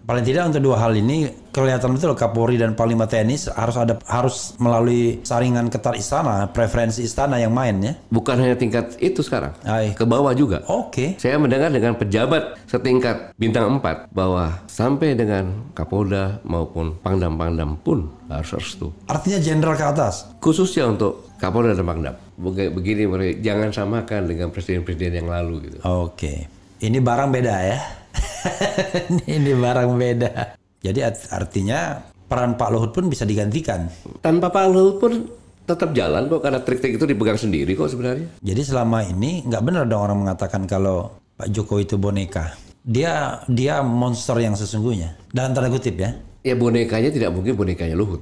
Paling tidak untuk dua hal ini kelihatan betul Kapolri dan Panglima TNI harus melalui saringan ketat istana, preferensi istana yang main ya. Bukan hanya tingkat itu sekarang, Ay. ke bawah juga. Oke. Saya mendengar dengan pejabat setingkat bintang 4 bahwa sampai dengan Kapolda maupun Pangdam-Pangdam pun harus restu. Artinya jenderal ke atas. Khususnya untuk Kapolda dan Pangdam. Begini, jangan samakan dengan presiden-presiden yang lalu gitu. Oke. Ini barang beda ya. Ini barang beda. Jadi artinya peran Pak Luhut pun bisa digantikan. Tanpa Pak Luhut pun tetap jalan kok, karena trik-trik itu dipegang sendiri kok sebenarnya. Jadi selama ini nggak benar dong orang mengatakan kalau Pak Jokowi itu boneka. Dia monster yang sesungguhnya. Dalam tanda kutip ya. Ya bonekanya tidak mungkin bonekanya Luhut.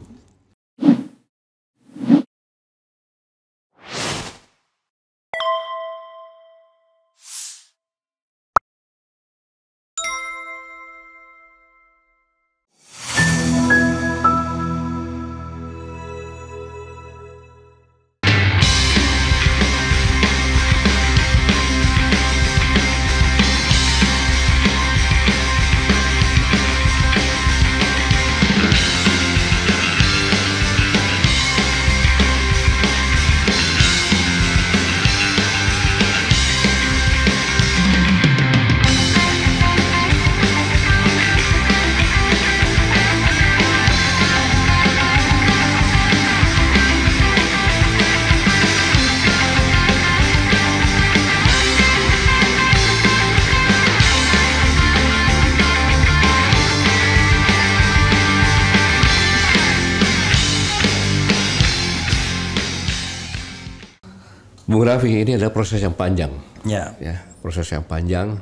Bung Raffi, ini adalah proses yang panjang. Ya. Proses yang panjang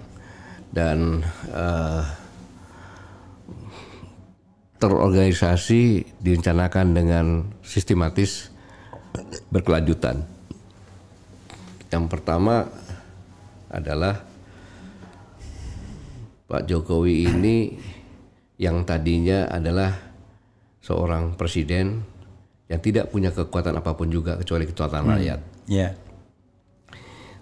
dan terorganisasi, direncanakan dengan sistematis, berkelanjutan. Yang pertama adalah Pak Jokowi ini yang tadinya adalah seorang presiden yang tidak punya kekuatan apapun juga kecuali kekuatan rakyat. Ya.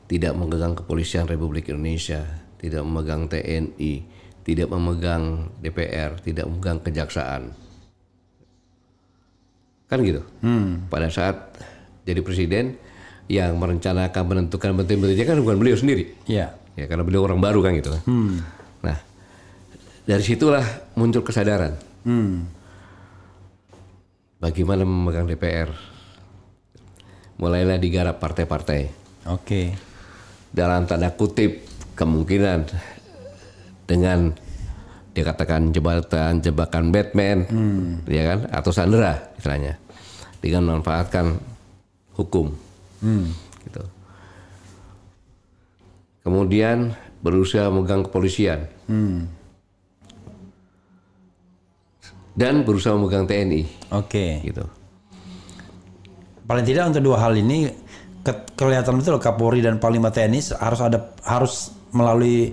Tidak memegang kepolisian Republik Indonesia, tidak memegang TNI, tidak memegang DPR, tidak memegang kejaksaan. Kan gitu. Pada saat jadi presiden, yang merencanakan, menentukan menteri-menterinya kan bukan beliau sendiri. Ya. Ya, karena beliau orang baru kan gitu. Nah, dari situlah muncul kesadaran. Bagaimana memegang DPR. Mulailah digarap partai-partai. Oke. Dalam tanda kutip kemungkinan dengan dikatakan jebakan Batman, ya kan, atau Sandra istilahnya, dengan memanfaatkan hukum, gitu. Kemudian berusaha memegang kepolisian dan berusaha memegang TNI, gitu. Paling tidak untuk dua hal ini kelihatan betul Kapolri dan Panglima TNI harus melalui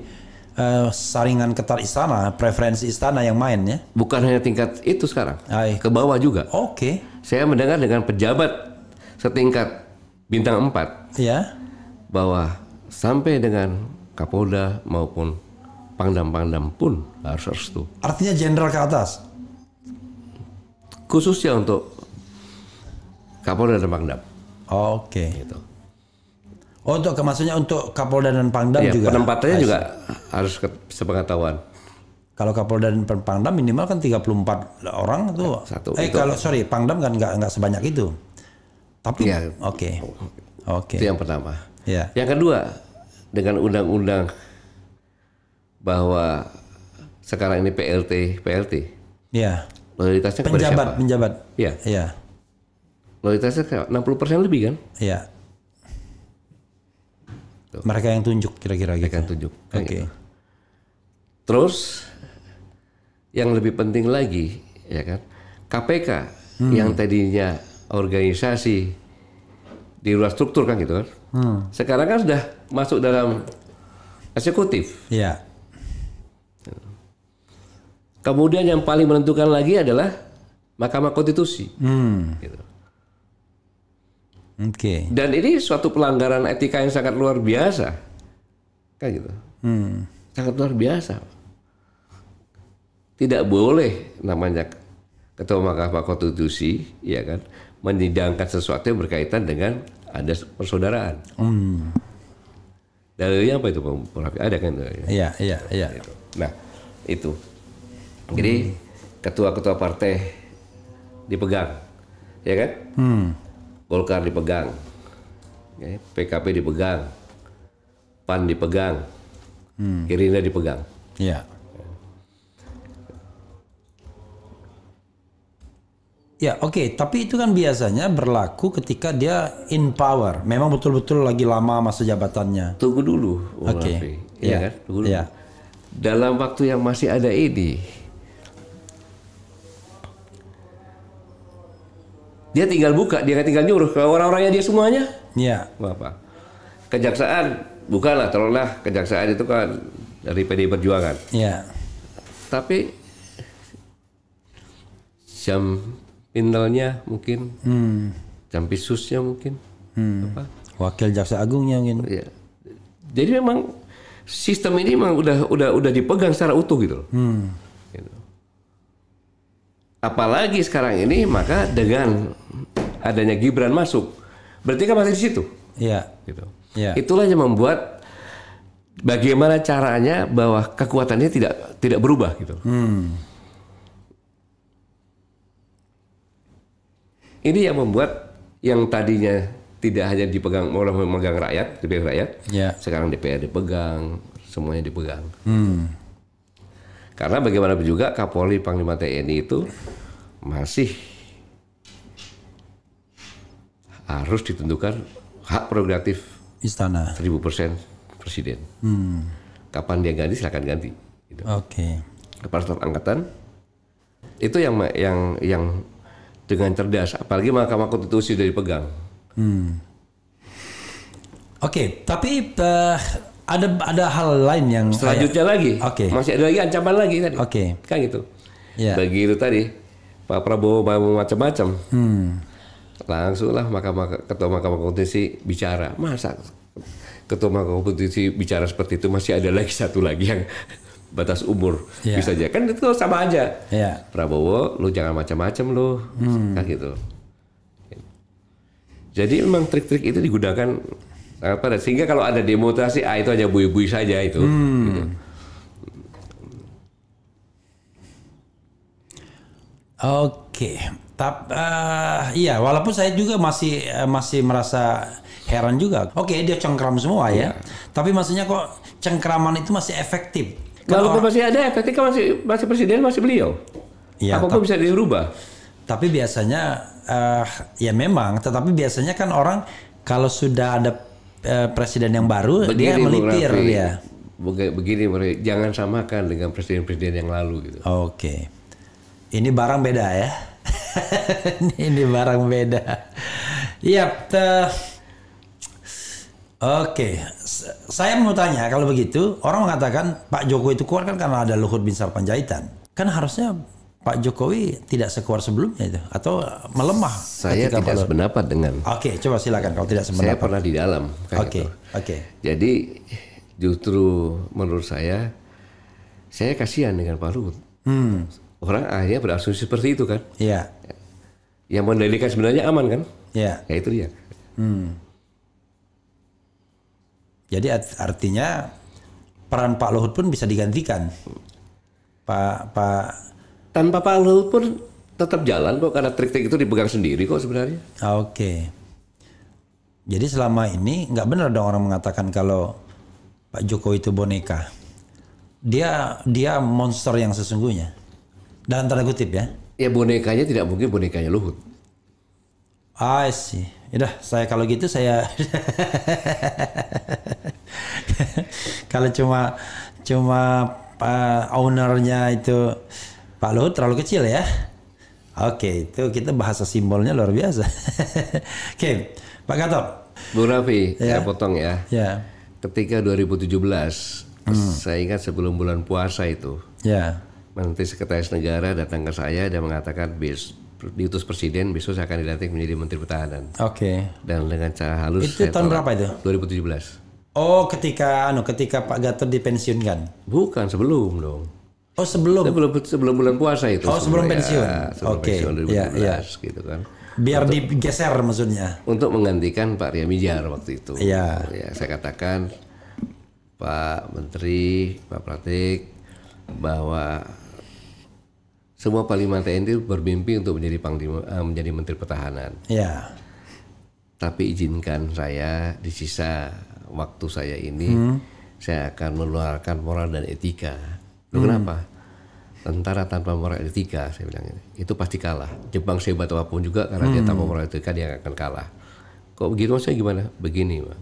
saringan ketat istana, preferensi istana yang main ya. Bukan hanya tingkat itu sekarang, Ay. ke bawah juga. Oke. Saya mendengar dengan pejabat setingkat bintang 4 Ya. bahwa sampai dengan Kapolda maupun Pangdam-Pangdam pun harus restu. Artinya jenderal ke atas. Khususnya untuk Kapolda dan Pangdam. Oke. Gitu. Oh, maksudnya untuk Kapolda dan Pangdam Ya, juga. penempatannya juga harus sepengetahuan. Kalau Kapolda dan Pangdam minimal kan 34 orang tuh. Kalau Pangdam kan nggak sebanyak itu. Tapi ya, oke. Itu yang pertama. Ya. Yang kedua, dengan undang-undang bahwa sekarang ini PLT. Ya. Loyalitasnya kepada siapa? Penjabat. Iya. Iya. Loyalitasnya 60% lebih kan? Iya. Mereka yang tunjuk kira-kira gitu. Mereka yang tunjuk. Oke. Gitu. Terus yang lebih penting lagi, ya kan, KPK yang tadinya organisasi di luar struktur kan gitu kan, sekarang kan sudah masuk dalam eksekutif. Iya. Kemudian yang paling menentukan lagi adalah Mahkamah Konstitusi. Gitu. Oke. Dan ini suatu pelanggaran etika yang sangat luar biasa, kan gitu. Sangat luar biasa. tidak boleh namanya Ketua Mahkamah Konstitusi, ya kan, menyidangkan sesuatu yang berkaitan dengan ada persaudaraan. Dalilnya apa itu, Pak Rafi? Ada kan? Iya. Nah, itu. Jadi ketua-ketua partai dipegang, ya kan? Golkar dipegang, ya, PKP dipegang, PAN dipegang, Gerindra dipegang. Iya. Ya, oke. Tapi itu kan biasanya berlaku ketika dia in power. Memang betul-betul lagi lama masa jabatannya. Tunggu dulu, Bung Oke. Raffi. Iya. Iya kan? Tunggu dulu. Iya. Dalam waktu yang masih ada ini, dia tinggal buka, dia tinggal nyuruh ke orang-orangnya dia semuanya. Iya. Apa? Kejaksaan, bukanlah, tolonglah kejaksaan itu kan dari PDI Perjuangan. Iya. Tapi jam pintelnya mungkin, jam pisusnya mungkin, apa? Wakil Jaksa Agungnya mungkin. Ya. Jadi memang sistem ini memang udah dipegang secara utuh gitu loh. Gitu. Apalagi sekarang ini, maka dengan adanya Gibran masuk, berarti kan masih di situ. Iya. Gitu. Iya. Itulah yang membuat bagaimana caranya bahwa kekuatannya tidak berubah gitu. Ini yang membuat yang tadinya tidak hanya dipegang oleh memegang rakyat, dipegang rakyat, sekarang DPR dipegang, semuanya dipegang. Karena bagaimanapun juga Kapolri Panglima TNI itu masih harus ditentukan hak prerogatif Istana. 1000% presiden. Kapan dia ganti silakan ganti. Gitu. Oke. Kepala Staf Angkatan itu yang dengan cerdas, apalagi Mahkamah Konstitusi sudah dipegang. Oke, tapi ada hal lain yang Selanjutnya lagi, masih ada lagi ancaman lagi tadi. Kan gitu. Begitu tadi Pak Prabowo mau macam-macam, langsunglah Ketua Mahkamah Konstitusi bicara. Masa Ketua Mahkamah Konstitusi bicara seperti itu, masih ada lagi satu lagi yang batas umur bisa aja, kan itu sama aja. Prabowo, lu jangan macam-macam lu, kan gitu. Jadi memang trik-trik itu digunakan sehingga kalau ada demonstrasi, itu aja bui-bui saja itu. Gitu. Oke, iya, walaupun saya juga masih merasa heran juga. Oke, dia cengkram semua ya, tapi maksudnya kok cengkraman itu masih efektif? Kalau masih ada efektif, kan masih presiden, masih beliau. Ya, apapun bisa dirubah. Tapi biasanya ya memang, tetapi biasanya kan orang kalau sudah ada presiden yang baru, dia melipir dia. Begini, jangan samakan dengan presiden-presiden yang lalu gitu. Oke. Ini barang beda ya. Ini barang beda. Iya. Oke, saya mau tanya, kalau begitu orang mengatakan Pak Jokowi itu kuat kan karena ada Luhut bin Sarpanjaitan. Kan harusnya Pak Jokowi tidak sekuat sebelumnya itu, atau melemah? Saya tidak sependapat dengan. Oke, coba silakan kalau tidak sependapat. Saya pernah di dalam. Oke. Jadi justru menurut saya kasihan dengan Pak Luhut. Orang akhirnya berasumsi seperti itu kan. Iya. Yang mendalikan sebenarnya aman kan. Iya. Ya itu dia. Jadi artinya peran Pak Luhut pun bisa digantikan. Tanpa Pak Luhut pun tetap jalan kok, karena trik-trik itu dipegang sendiri kok sebenarnya. Oke. Jadi selama ini nggak benar dong orang mengatakan kalau Pak Jokowi itu boneka. Dia monster yang sesungguhnya. Dalam tanda kutip ya. Ya bonekanya tidak mungkin bonekanya Luhut. I see. Yaudah, saya kalau gitu saya kalau cuma ownernya itu Pak Luhut terlalu kecil ya. Oke, itu kita bahasa simbolnya luar biasa. Oke, Pak Gatot. Bu Raffi, saya potong ya. Ya. Ketika 2017, saya ingat sebelum bulan puasa itu, Menteri Sekretaris Negara datang ke saya dan mengatakan diutus presiden besok saya akan dilantik menjadi Menteri Pertahanan. Oke. Dan dengan cara halus. Itu tahun berapa itu? 2017. Oh, ketika Pak Gatot dipensiunkan? Bukan, sebelum dong. Oh sebelum sebelum bulan puasa itu. Oh sebelum pensiun. Sebelum Oke. pensiun 2012 gitu kan. Biar digeser maksudnya. Untuk menggantikan Pak Ria Mijar waktu itu. Iya. Ya, saya katakan Pak Menteri, Pak Pratik bahwa semua Panglima TNI bermimpi untuk menjadi menjadi Menteri Pertahanan. Iya. Tapi izinkan saya di sisa waktu saya ini saya akan mengeluarkan moral dan etika. Loh, kenapa? Tentara tanpa moral dan etika, saya bilang itu pasti kalah. Jepang sehebat apapun juga karena dia tanpa moral dan etika dia akan kalah. Kok begitu maksudnya gimana? Begini, Pak.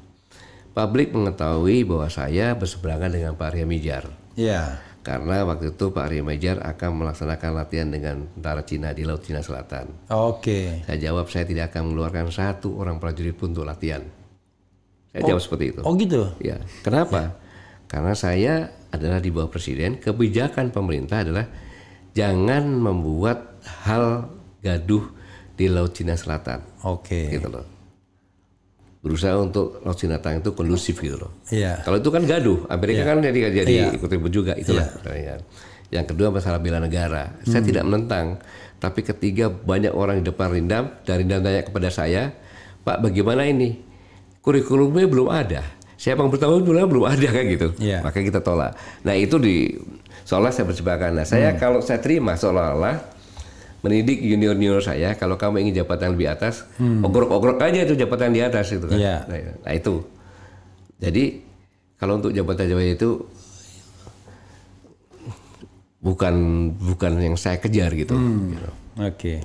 Publik mengetahui bahwa saya berseberangan dengan Pak Ria Mijar. Iya. Karena waktu itu Pak Ria Mijar akan melaksanakan latihan dengan tentara Cina di Laut Cina Selatan. Oke. Saya jawab saya tidak akan mengeluarkan satu orang prajurit pun untuk latihan. Saya jawab seperti itu. Oh gitu. Ya, kenapa? Karena saya adalah di bawah presiden, kebijakan pemerintah adalah jangan membuat hal gaduh di Laut Cina Selatan. Oke. Gitu loh. Berusaha untuk Laut Cina Selatan itu kondusif gitu loh. Iya. Kalau itu kan gaduh, Amerika kan jadi ikut ribut juga, itulah. Iya. Yang kedua masalah bela negara. Saya tidak menentang, tapi ketiga banyak orang di depan Rindam, dari Rindam tanya kepada saya, Pak bagaimana ini? Kurikulumnya belum ada. Siapa yang bertanggung jawab belum ada kan gitu. Iya. Maka kita tolak. Nah itu seolah saya bersepakat. Nah saya kalau saya terima seolah-olah mendidik junior saya, kalau kamu ingin jabatan lebih atas, ogrok-ogrok aja itu jabatan di atas itu kan. Iya. Nah itu. Jadi kalau untuk jabatan-jabatan itu bukan yang saya kejar gitu. Oke.